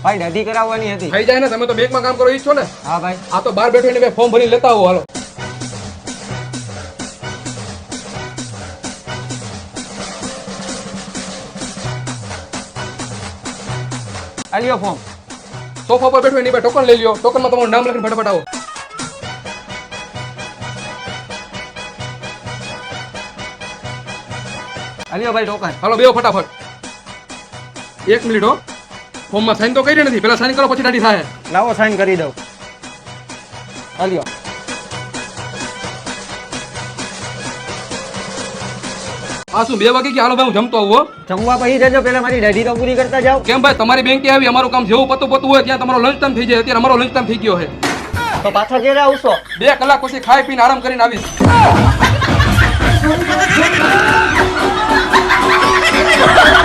ભાઈ દાઢી કરાવવાની હતી. થઈ જાય ને, તમે તો બેંકમાં કામ કરો ઈ જ છો ને? હા ભાઈ. આ તો બહાર બેઠો ને ફોર્મ ભરીને લેતા આવો હાલો. આ લ્યો ફોર્મ. સોફા પર બેઠો એની પાસે ટોકન લઈ લ્યો. ટોકનમાં તમારું નામ લખીને ફટાફટ આવો. આ લ્યો ભાઈ ટોકન. હાલો બેહો ફટાફટ. 1 મિનિટ હો. ફોર્મમાં સાઈન તો કરી નથી, પેલા સાઈન કરો પછી દાઢી થાય. લાવો સાઈન કરી દઉં. આ લ્યો. આ શું 2 વાગે કે હાલો ભાઈ હું જમતો આવું હો. જમવા પછી જજો, પેલા મારી દાઢી તો પૂરી કરતા જાઓ. કેમ ભાઈ તમારી બેંકે આવી, અમારું કામ જેવું પતું હોય ત્યાં તમારો લંચ ટાઈમ થઈ જાય. અત્યારે અમારો લંચ ટાઈમ થઈ ગયો છે. તો પાછા ક્યારે આવશો? 2 કલાક પછી ખાઈ પીને આરામ કરીને આવીશ. Ha ha ha!